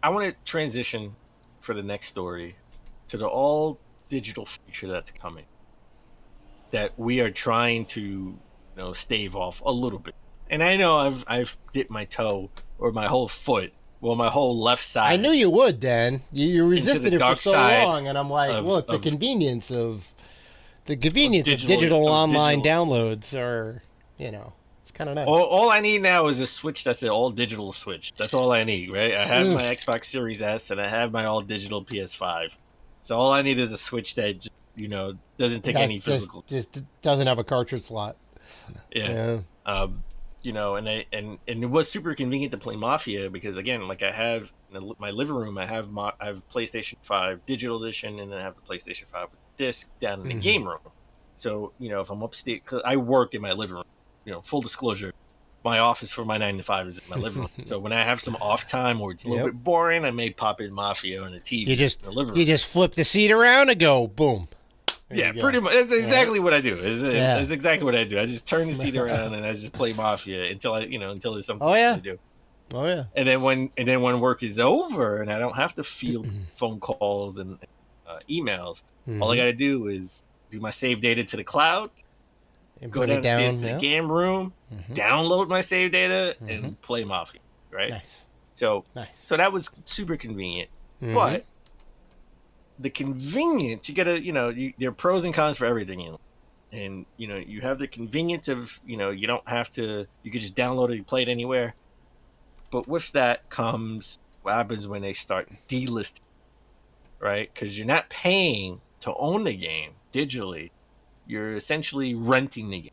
I want to transition for the next story to the all digital feature that's coming, that we are trying to stave off a little bit. And I know I've dipped my toe or my whole foot, well, my whole left side. I knew you would, Dan. You resisted it for so long, and I'm like, look, the convenience of digital online downloads are, it's kind of nice. All I need now is a Switch that's an all digital Switch. That's all I need, right? I have my Xbox Series S and I have my all digital PS5. So all I need is a Switch that doesn't take any physical. Just doesn't have a cartridge slot. Yeah. And it was super convenient to play Mafia because, again, like I have in my living room, I have PlayStation 5 digital edition, and then I have the PlayStation 5 disc down in the game room. So if I'm upstairs, because I work in my living room, full disclosure, my office for my 9 to 5 is in my living room. So when I have some off time or it's a little bit boring, I may pop in Mafia on the TV. In the living room. You just flip the seat around and go boom. Yeah, pretty much. That's exactly what I do. It's exactly what I do. I just turn the seat around and I just play Mafia until there's something to do. Oh yeah. And then when work is over and I don't have to field phone calls and emails, all I got to do is do my save data to the cloud, and go downstairs to the game room, download my save data, and play Mafia. Right. Nice. So that was super convenient, but. The convenience, you gotta, there are pros and cons for everything, and you have the convenience of, you don't have to, you could just download it, you play it anywhere. But with that comes what happens when they start delisting, right? Because you're not paying to own the game digitally, you're essentially renting the game,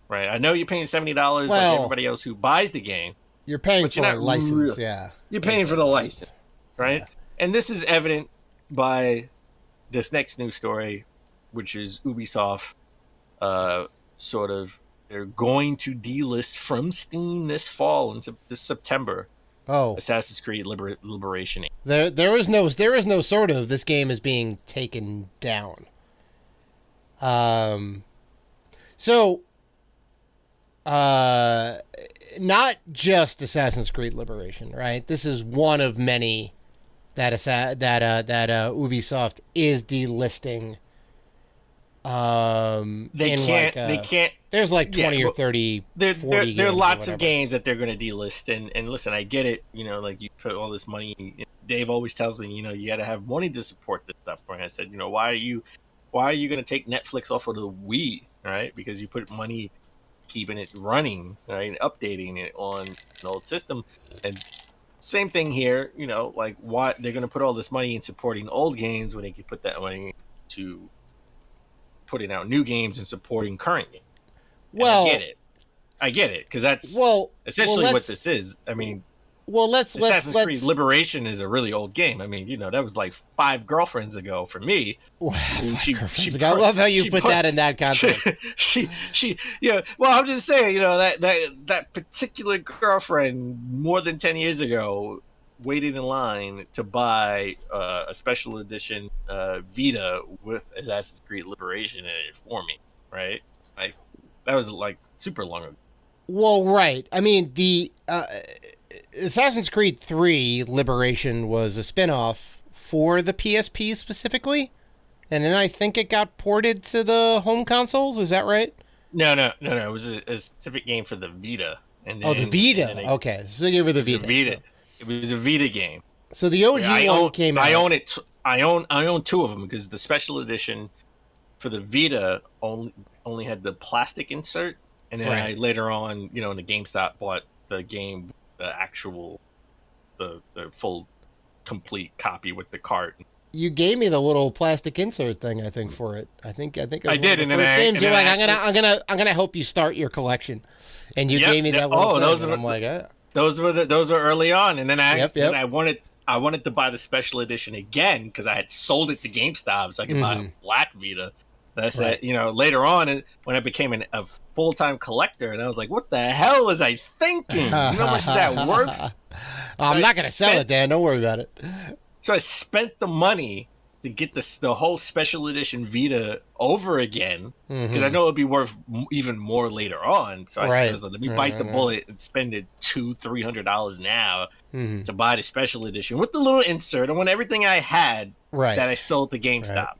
right? I know you're paying $70 like everybody else who buys the game. You're paying for a license, You're paying for the license, right? Yeah. And this is evident by this next news story, which is Ubisoft they're going to delist from Steam this fall into this September. Assassin's Creed Liberation. There is no sort of this game is being taken down. Not just Assassin's Creed Liberation, right? This is one of many that Ubisoft is delisting. They can't. There's like 20 or 30, 40 there are lots of games that they're going to delist. And listen, I get it. Like you put all this money. Dave always tells me, you got to have money to support this stuff. And I said, why are you going to take Netflix off of the Wii, right? Because you put money keeping it running, right, and updating it on an old system. And same thing here, like why they're going to put all this money in supporting old games when they could put that money to putting out new games and supporting current games. Well, I get it, because that's essentially what this is. I mean, Assassin's Creed Liberation is a really old game. I mean, that was like 5 girlfriends ago for me. I love how you put that in that context. Well, I'm just saying, that particular girlfriend more than 10 years ago waited in line to buy a special edition Vita with Assassin's Creed Liberation in it for me, right? That was like super long ago. Well, right. I mean, the Assassin's Creed 3 Liberation was a spin-off for the PSP specifically, and then I think it got ported to the home consoles. Is that right? No. It was a specific game for the Vita. And then, the Vita. Okay, so they gave her the Vita. It was a Vita game. So the OG one came out. I own it. I own 2 of them because the special edition for the Vita only had the plastic insert, and then I later on, in the GameStop bought the game, the actual, the full, complete copy with the cart. You gave me the little plastic insert thing, I think, for it. I think it was I did, and then you're like, I'm gonna help you start your collection, and you gave me that little thing, and I'm like, those were early on, and then I wanted to buy the special edition again because I had sold it to GameStop so I could buy a black Vita. That's it. Later on when I became a full-time collector, and I was like, "What the hell was I thinking? How much is that worth?" I'm not going to sell it, Dan. Don't worry about it. So I spent the money to get the whole special edition Vita over again, because I Mm-hmm. know it'd be worth even more later on. So I Right. says, let me bite the Right. bullet and spend it $200-300 now Mm-hmm. to buy the special edition with the little insert. I want everything I had Right. that I sold to Right. GameStop.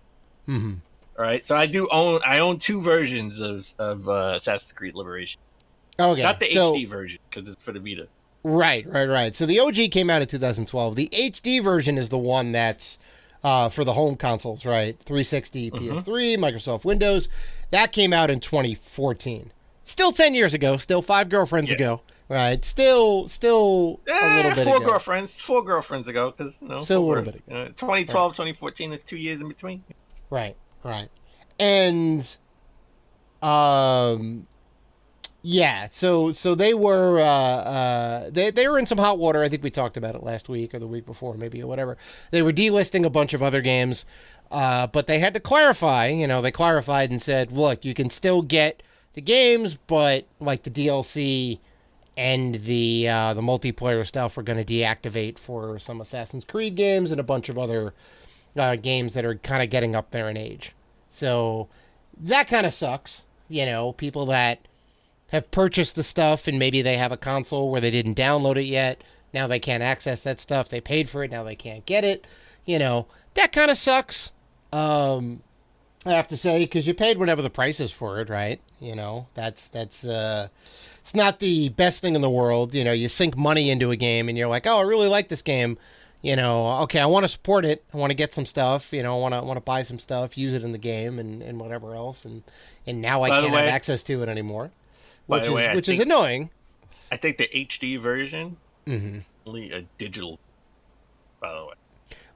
Mm-hmm. All right, so I own two versions of Assassin's Creed Liberation, Okay. not the So HD version because it's for the Vita. right. So the OG came out in 2012. The HD version is the one that's for the home consoles, right? 360, Mm-hmm. PS3, Microsoft Windows. That came out in 2014. Still 10 years ago. Still 5 girlfriends Yes. ago. Right. Still a little bit Four ago. girlfriends. 4 girlfriends ago, because Still for a little worth. bit ago. Right. 2012, 2014 is 2 years in between. Right. Right. And um yeah, so they were they were in some hot water. I think we talked about it last week or the week before, maybe, or whatever. They were delisting a bunch of other games, but they had to clarify. They clarified and said, look, you can still get the games, but like the DLC and the multiplayer stuff, we're going to deactivate for some Assassin's Creed games and a bunch of other games that are kind of getting up there in age. So that kind of sucks. People that have purchased the stuff and maybe they have a console where they didn't download it yet. Now they can't access that stuff. They paid for it. Now they can't get it. That kind of sucks. I have to say, because you paid whatever the price is for it, right? That's it's not the best thing in the world. You sink money into a game and you're like, oh, I really like this game. Okay, I want to support it. I want to get some stuff. I want to buy some stuff, use it in the game and whatever else. And now I By the can't have way, access to it anymore, by which the is way, which is annoying. I think the HD version Mm-hmm. only a digital. By the way,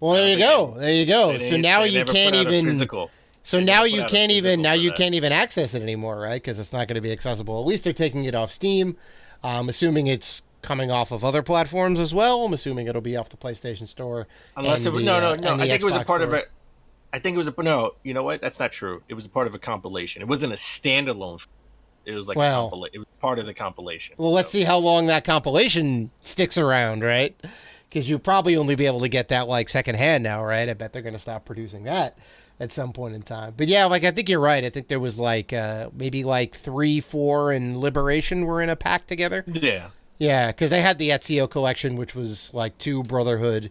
Well, I there don't you think go. There you go. So now they you never put can't out a even. physical. So They now never put you out a can't even. physical Now for you that. can't even access it anymore, right? Because it's not going to be accessible. At least they're taking it off Steam. I'm assuming it's coming off of other platforms as well. I'm assuming it'll be off the PlayStation Store Unless and it was the no. and the I think it was a Xbox part of Store. it. I think it was a no. You know what? That's not true. It was a part of a compilation. It wasn't a standalone. It was like a Well, compilation. It was part of the compilation. well, let's see how long that compilation sticks around, right? Because you'll probably only be able to get that like secondhand now, right? I bet they're going to stop producing that at some point in time. But yeah, like I think you're right. I think there was like maybe like 3, 4, and Liberation were in a pack together. Yeah. Yeah, because they had the Ezio collection, which was like 2 Brotherhood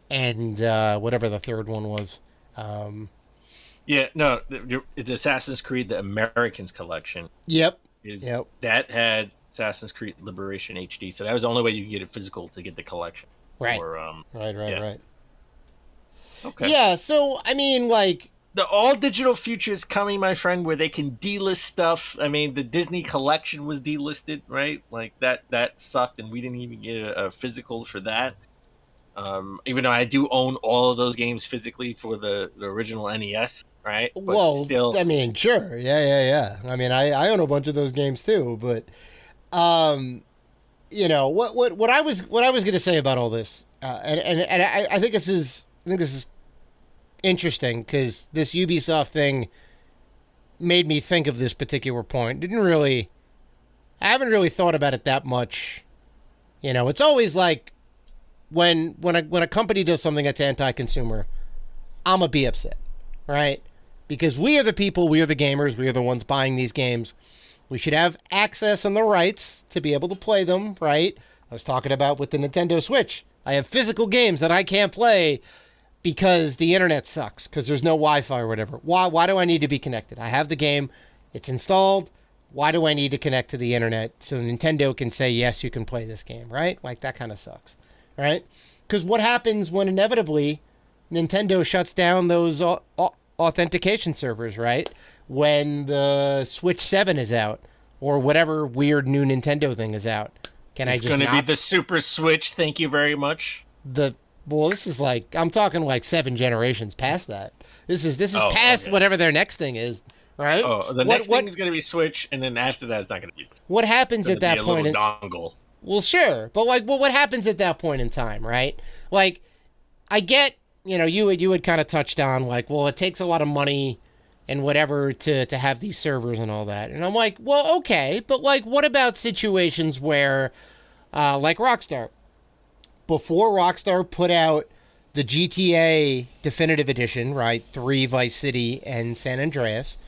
and whatever the third one was. Um, Yeah, no, it's Assassin's Creed: The Americans Collection. yep, Is yep, that had Assassin's Creed Liberation HD? So that was the only way you could get it physical to get the collection. right, Or yeah, right. okay. Yeah, so I mean, like, The all digital future is coming, my friend, where they can delist stuff. I mean, the Disney collection was delisted, right? Like that sucked, and we didn't even get a physical for that. Even though I do own all of those games physically for the original NES, right? But well, still, I mean, sure, yeah. I mean, I own a bunch of those games too, but um, what I was going to say about all this, and I think this is interesting because this Ubisoft thing made me think of this particular point. I haven't really thought about it that much. It's always like when a company does something that's anti-consumer, I'm a be upset, right? Because we are the people, we are the gamers, we are the ones buying these games. We should have access and the rights to be able to play them, right? I was talking about with the Nintendo Switch. I have physical games that I can't play because the internet sucks, because there's no Wi-Fi or whatever. Why do I need to be connected? I have the game, it's installed. Why do I need to connect to the internet so Nintendo can say, yes, you can play this game, right? Like, that kind of sucks, right? Because what happens when inevitably Nintendo shuts down those authentication servers, right? When the Switch 7 is out or whatever weird new Nintendo thing is out. Can I it's just going to be not the Super Switch. Thank you very much. the well, this is like I'm talking like 7 generations past that. This is Oh, past okay. whatever their next thing is, right? Oh, the next thing is going to be Switch, and then after that, it's not going to be. It's what happens going at to be that a point? little dongle. Well, sure, but like, what happens at that point in time, right? Like, I get, you had kind of touched on like, well, it takes a lot of money and whatever to have these servers and all that, and I'm like, well, okay, but like, what about situations where, like Rockstar, before Rockstar put out the GTA Definitive Edition, right? 3 Vice City and San Andreas.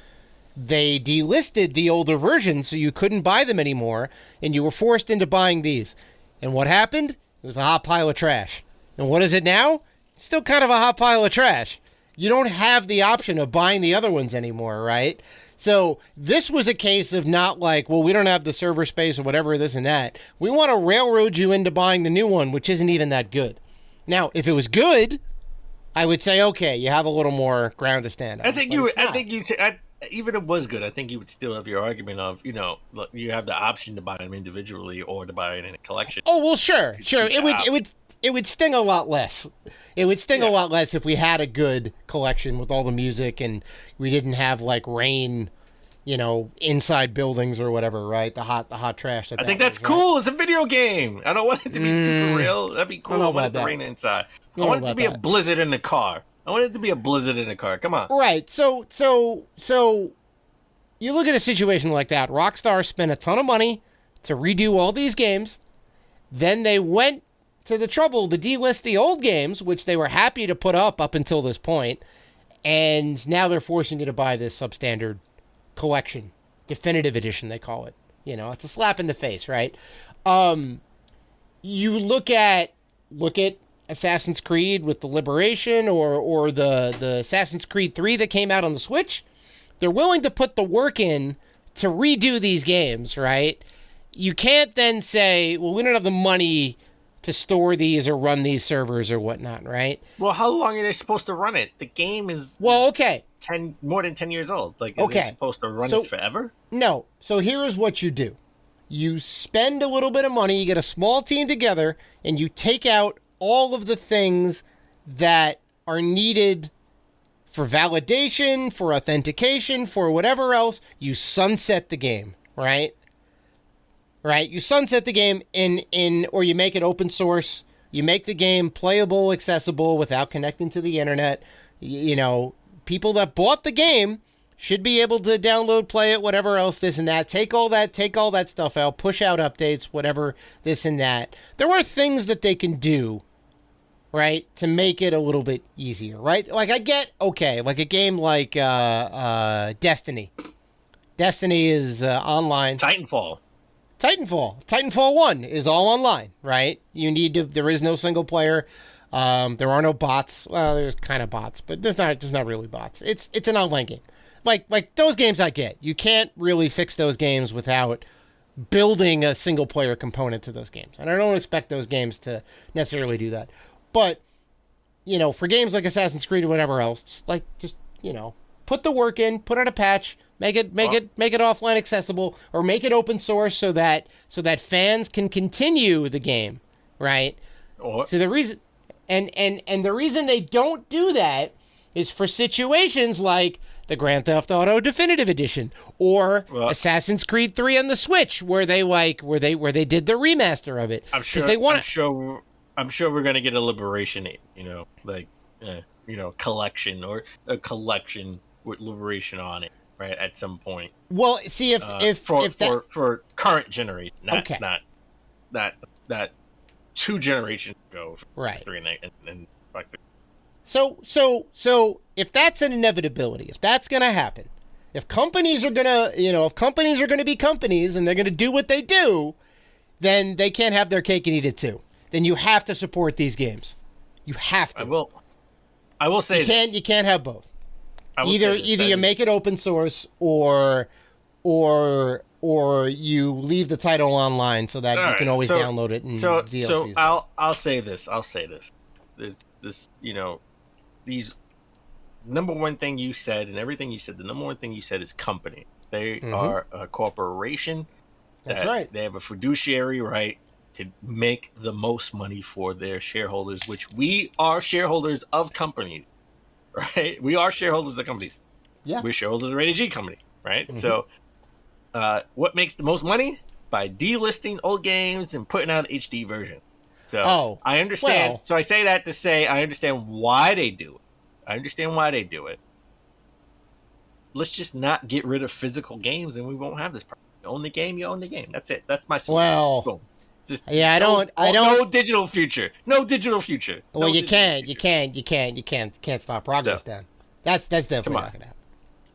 They delisted the older versions so you couldn't buy them anymore, and you were forced into buying these. And what happened? It was a hot pile of trash. And what is it now? It's still kind of a hot pile of trash. You don't have the option of buying the other ones anymore, right? So this was a case of not like, well, we don't have the server space or whatever, this and that. We want to railroad you into buying the new one, which isn't even that good. Now, if it was good, I would say, okay, you have a little more ground to stand on. Even if it was good, I think you would still have your argument of, look, you have the option to buy them individually or to buy it in a collection. Oh, well, sure. It would sting a lot less. It would sting a lot less if we had a good collection with all the music and we didn't have like rain, inside buildings or whatever, right? The hot trash. I think that's cool. Right? It's a video game. I don't want it to be super real. That'd be cool. I want it to rain inside. I want it to be a blizzard in the car. Come on. Right. So you look at a situation like that. Rockstar spent a ton of money to redo all these games. Then they went to the trouble to delist the old games, which they were happy to put up until this point. And now they're forcing you to buy this substandard collection. Definitive edition, they call it. It's a slap in the face, right? You look at Assassin's Creed with the Liberation or the Assassin's Creed 3 that came out on the Switch. They're willing to put the work in to redo these games, right? You can't then say, well, we don't have the money to store these or run these servers or whatnot, right? Well, how long are they supposed to run it? The game is okay. More than 10 years old. Like, are they supposed to run this forever? No. So here is what you do. You spend a little bit of money, you get a small team together, and you take out all of the things that are needed for validation, for authentication, for whatever else. You sunset the game, right? Right? You sunset the game or you make it open source. You make the game playable, accessible without connecting to the internet. People that bought the game should be able to download, play it, whatever else, this and that. Take all that stuff out, push out updates, whatever, this and that. There are things that they can do, right, to make it a little bit easier, right? Like I get, like a game like Destiny. Destiny is online. Titanfall 1 is all online, right? There is no single player. There are no bots. Well, there's kind of bots, but there's not really bots. It's an online game. Like those games I get. You can't really fix those games without building a single player component to those games. And I don't expect those games to necessarily do that. But, for games like Assassin's Creed or whatever else, just put the work in, put out a patch, make it offline accessible, or make it open source so that fans can continue the game, right? So the reason and the reason they don't do that is for situations like the Grand Theft Auto Definitive Edition or Assassin's Creed 3 on the Switch, where they did the remaster of it. I'm sure we're gonna get a Liberation, collection or a collection with Liberation on it, right, at some point. Well, see for current generation, not 2 generations ago, right? 3 and like. So if that's an inevitability, if that's gonna happen, if companies are gonna be companies and they're gonna do what they do, then they can't have their cake and eat it too. Then you have to support these games. You have to. I will say you can't have both. Either you make it open source or you leave the title online so that you can always download it and DLCs. So I'll say this. This these number one thing you said and everything you said, the number one thing you said is company. They are a corporation. That's right. They have a fiduciary right to make the most money for their shareholders, which we are shareholders of companies, right? We are shareholders of companies. Yeah. We're shareholders of Rated G company, right? Mm-hmm. So what makes the most money? By delisting old games and putting out an HD version. So I understand. So I say that to say I understand why they do it. Let's just not get rid of physical games and we won't have this problem. You own the game, you own the game. That's it. That's my solution. Well, Just Yeah, no, I don't. no digital future. No digital future. Well, No you digital can't, you future. can't, you can't, you can't stop So progress. Then that's come definitely on. not gonna happen.